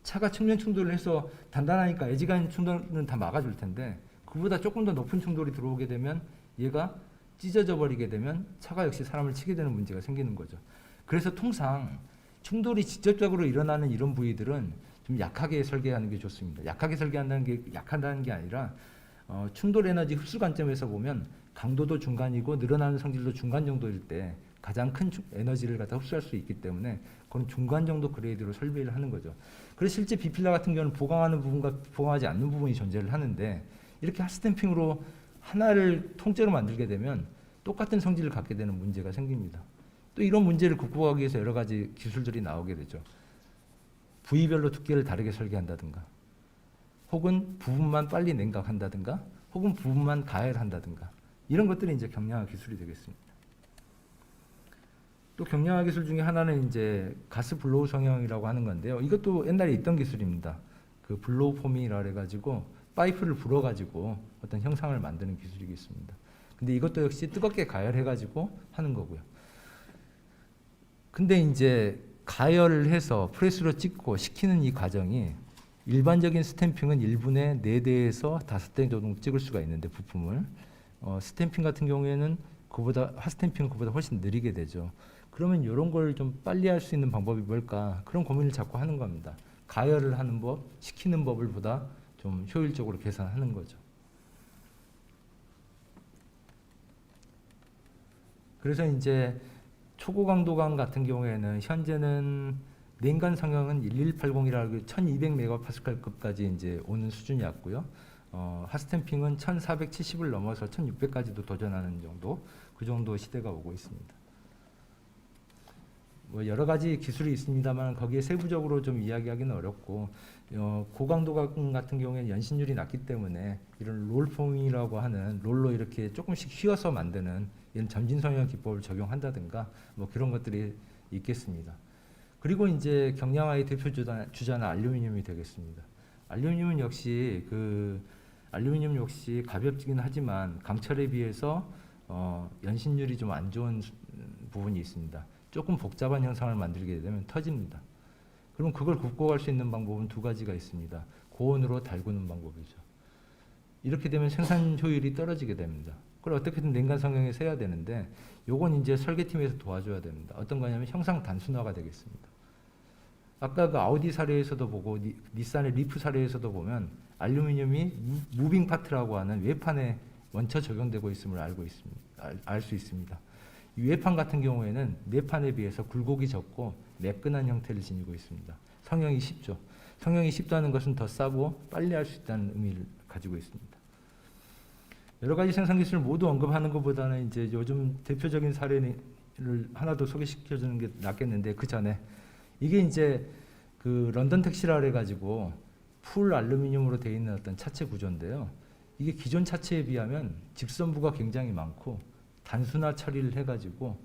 차가 측면 충돌을 해서 단단하니까 애지간 충돌은 다 막아줄 텐데 그보다 조금 더 높은 충돌이 들어오게 되면 얘가 찢어져 버리게 되면 차가 역시 사람을 치게 되는 문제가 생기는 거죠. 그래서 통상 충돌이 직접적으로 일어나는 이런 부위들은 좀 약하게 설계하는 게 좋습니다. 약하게 설계한다는 게 약하다는 게 아니라 충돌 에너지 흡수 관점에서 보면 강도도 중간이고 늘어나는 성질도 중간 정도일 때 가장 큰 에너지를 갖다 흡수할 수 있기 때문에 그런 중간 정도 그레이드로 설비를 하는 거죠. 그래서 실제 비필라 같은 경우는 보강하는 부분과 보강하지 않는 부분이 존재를 하는데 이렇게 핫스탬핑으로 하나를 통째로 만들게 되면 똑같은 성질을 갖게 되는 문제가 생깁니다. 또 이런 문제를 극복하기 위해서 여러 가지 기술들이 나오게 되죠. 부위별로 두께를 다르게 설계한다든가 혹은 부분만 빨리 냉각한다든가 혹은 부분만 가열한다든가 이런 것들이 이제 경량화 기술이 되겠습니다. 또 경량화 기술 중에 하나는 이제 가스 블로우 성형이라고 하는 건데요. 이것도 옛날에 있던 기술입니다. 그 블로우 폼이라 그래가지고 파이프를 불어가지고 어떤 형상을 만드는 기술이겠습니다. 근데 이것도 역시 뜨겁게 가열해가지고 하는 거고요. 근데 이제 가열을 해서 프레스로 찍고 식히는 이 과정이 일반적인 스탬핑은 1분에 4대에서 5대 정도 찍을 수가 있는데 부품을 스탬핑 같은 경우에는 핫스탬핑은 그보다 훨씬 느리게 되죠. 그러면 이런 걸 좀 빨리 할 수 있는 방법이 뭘까? 그런 고민을 자꾸 하는 겁니다. 가열을 하는 법, 식히는 법을 보다 좀 효율적으로 계산하는 거죠. 그래서 이제 초고강도강 같은 경우에는 현재는 냉간 성형은 1180이라고 1200메가파스칼급까지 이제 오는 수준이었고요. 핫스탬핑은 1470을 넘어서 1600까지도 도전하는 정도, 그 정도 시대가 오고 있습니다. 뭐 여러 가지 기술이 있습니다만 거기에 세부적으로 좀 이야기하기는 어렵고, 고강도강 같은 경우에는 연신율이 낮기 때문에 이런 롤폼이라고 하는 롤로 이렇게 조금씩 휘어서 만드는 이런 점진 성형 기법을 적용한다든가 뭐 그런 것들이 있겠습니다. 그리고 이제 경량화의 대표 주자는 알루미늄이 되겠습니다. 알루미늄은 역시 알루미늄 역시 가볍긴 하지만 강철에 비해서 연신율이 좀 안 좋은 부분이 있습니다. 조금 복잡한 형상을 만들게 되면 터집니다. 그럼 그걸 극복할 수 있는 방법은 두 가지가 있습니다. 고온으로 달구는 방법이죠. 이렇게 되면 생산 효율이 떨어지게 됩니다. 그걸 어떻게든 냉간 성형에서 해야 되는데 요건 이제 설계팀에서 도와줘야 됩니다. 어떤 거냐면 형상 단순화가 되겠습니다. 아까 그 아우디 사례에서도 보고 닛산의 리프 사례에서도 보면 알루미늄이 무빙 파트라고 하는 외판에 원처 적용되고 있음을 알 수 있습니다. 이 외판 같은 경우에는 내판에 비해서 굴곡이 적고 매끈한 형태를 지니고 있습니다. 성형이 쉽죠. 성형이 쉽다는 것은 더 싸고 빨리 할 수 있다는 의미를 가지고 있습니다. 여러 가지 생산 기술을 모두 언급하는 것보다는 이제 요즘 대표적인 사례를 하나 더 소개시켜 주는 게 낫겠는데, 그 전에 이게 이제 그 런던 택시라 해가지고 풀 알루미늄으로 되어 있는 어떤 차체 구조인데요. 이게 기존 차체에 비하면 직선부가 굉장히 많고 단순화 처리를 해가지고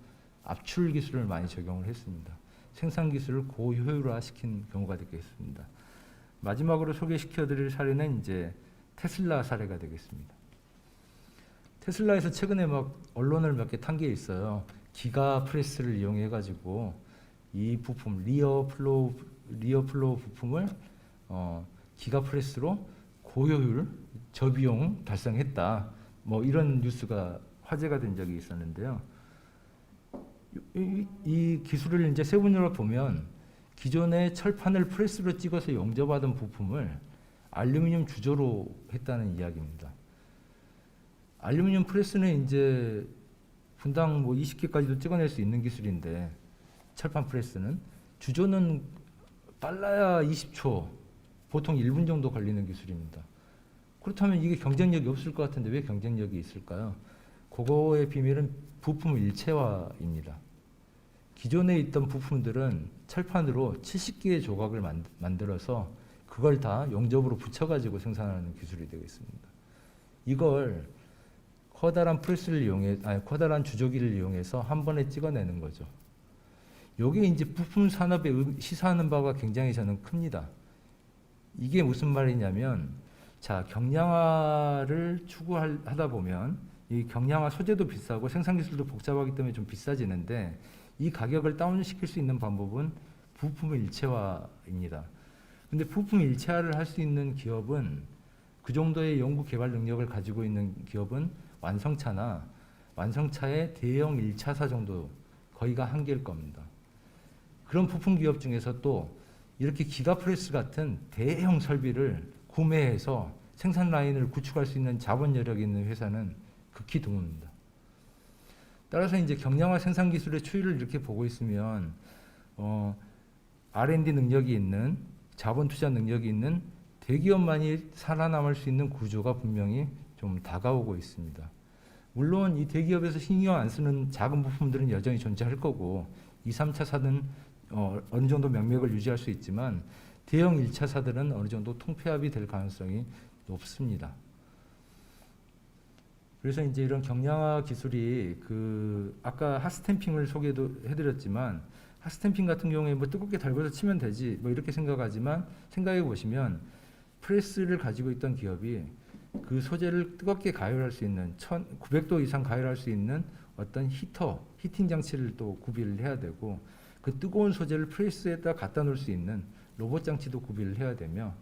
압출 기술을 많이 적용을 했습니다. 생산 기술을 고효율화 시킨 경우가 되겠습니다. 마지막으로 소개시켜드릴 사례는 이제 테슬라 사례가 되겠습니다. 테슬라에서 최근에 막 언론을 몇 개 탄 게 있어요. 기가 프레스를 이용해가지고 이 부품 리어 플로우 부품을 기가 프레스로 고효율 저비용 달성했다. 뭐 이런 뉴스가 화제가 된 적이 있었는데요. 이 기술을 이제 세분화로 보면 기존의 철판을 프레스로 찍어서 용접하던 부품을 알루미늄 주조로 했다는 이야기입니다. 알루미늄 프레스는 이제 분당 뭐 20개까지도 찍어낼 수 있는 기술인데, 철판 프레스는 주조는 빨라야 20초, 보통 1분 정도 걸리는 기술입니다. 그렇다면 이게 경쟁력이 없을 것 같은데 왜 경쟁력이 있을까요? 그거의 비밀은 부품 일체화입니다. 기존에 있던 부품들은 철판으로 70개의 조각을 만들어서 그걸 다 용접으로 붙여가지고 생산하는 기술이 되겠습니다. 이걸 커다란 프레스를 커다란 주조기를 이용해서 한 번에 찍어내는 거죠. 요게 이제 부품 산업에 시사하는 바가 굉장히 저는 큽니다. 이게 무슨 말이냐면, 자, 경량화를 추구하다 보면 이 경량화 소재도 비싸고 생산 기술도 복잡하기 때문에 좀 비싸지는데, 이 가격을 다운시킬 수 있는 방법은 부품 일체화입니다. 근데 부품 일체화를 할 수 있는 기업은, 그 정도의 연구 개발 능력을 가지고 있는 기업은 완성차의 대형 1차사 정도, 거의가 한계일 겁니다. 그런 부품 기업 중에서 또 이렇게 기가프레스 같은 대형 설비를 구매해서 생산 라인을 구축할 수 있는 자본 여력이 있는 회사는 극히 드뭅니다. 따라서 이제 경량화 생산 기술의 추이를 이렇게 보고 있으면 R&D 능력이 있는, 자본 투자 능력이 있는 대기업만이 살아남을 수 있는 구조가 분명히 좀 다가오고 있습니다. 물론 이 대기업에서 신경 안 쓰는 작은 부품들은 여전히 존재할 거고 2, 3차 사는 어느 정도 명맥을 유지할 수 있지만 대형 1차 사들은 어느 정도 통폐합이 될 가능성이 높습니다. 그래서 이제 이런 경량화 기술이 아까 핫스탬핑을 소개도 해드렸지만, 핫스탬핑 같은 경우에 뭐 뜨겁게 달궈서 치면 되지 뭐 이렇게 생각하지만, 생각해 보시면 프레스를 가지고 있던 기업이 그 소재를 뜨겁게 가열할 수 있는 1900도 이상 가열할 수 있는 어떤 히팅 장치를 또 구비를 해야 되고, 그 뜨거운 소재를 프레스에다 갖다 놓을 수 있는 로봇 장치도 구비를 해야 되며,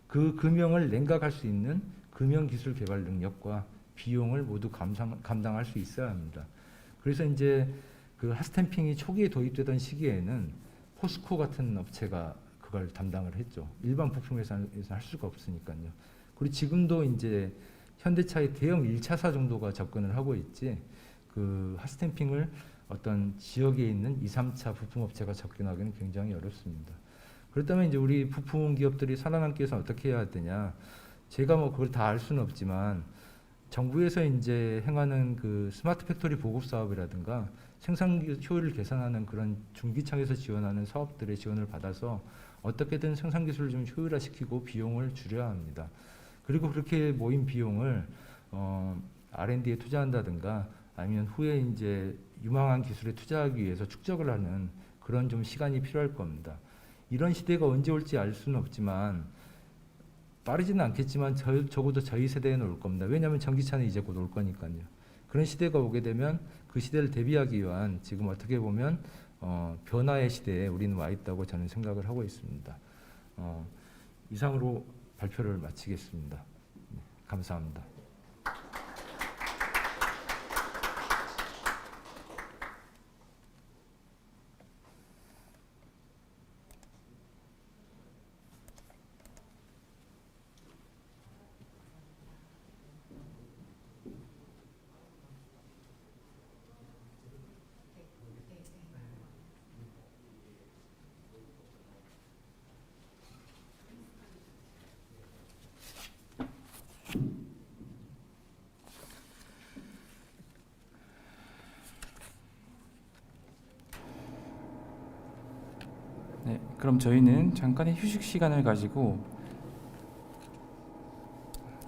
그 금형을 냉각할 수 있는 금형 기술 개발 능력과 비용을 모두 감당할 수 있어야 합니다. 그래서 이제 그 핫스탬핑이 초기에 도입되던 시기에는 포스코 같은 업체가 그걸 담당을 했죠. 일반 부품 회사에서 할 수가 없으니까요. 그리고 지금도 이제 현대차의 대형 1차사 정도가 접근을 하고 있지, 그 핫스탬핑을 어떤 지역에 있는 2, 3차 부품업체가 접근하기는 굉장히 어렵습니다. 그렇다면 이제 우리 부품 기업들이 살아남기 위해서 어떻게 해야 되냐? 제가 뭐 그걸 다 알 수는 없지만 정부에서 이제 행하는 그 스마트 팩토리 보급 사업이라든가 생산 효율을 개선하는 그런 중기청에서 지원하는 사업들의 지원을 받아서 어떻게든 생산 기술을 좀 효율화시키고 비용을 줄여야 합니다. 그리고 그렇게 모인 비용을 R&D에 투자한다든가 아니면 후에 이제 유망한 기술에 투자하기 위해서 축적을 하는 그런 좀 시간이 필요할 겁니다. 이런 시대가 언제 올지 알 수는 없지만 빠르지는 않겠지만 적어도 저희 세대에는 올 겁니다. 왜냐하면 전기차는 이제 곧 올 거니까요. 그런 시대가 오게 되면 그 시대를 대비하기 위한 지금 어떻게 보면 변화의 시대에 우리는 와 있다고 저는 생각을 하고 있습니다. 이상으로 발표를 마치겠습니다. 네, 감사합니다. 네, 그럼 저희는 잠깐의 휴식 시간을 가지고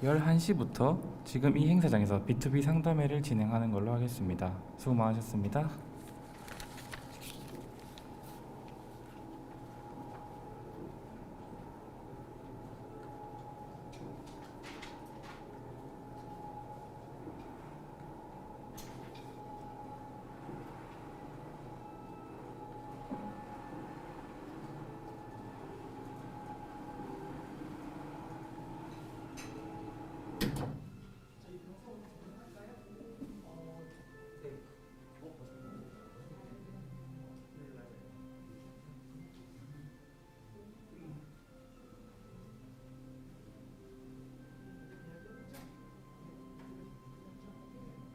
11시부터 지금 이 행사장에서 B2B 상담회를 진행하는 걸로 하겠습니다. 수고 많으셨습니다.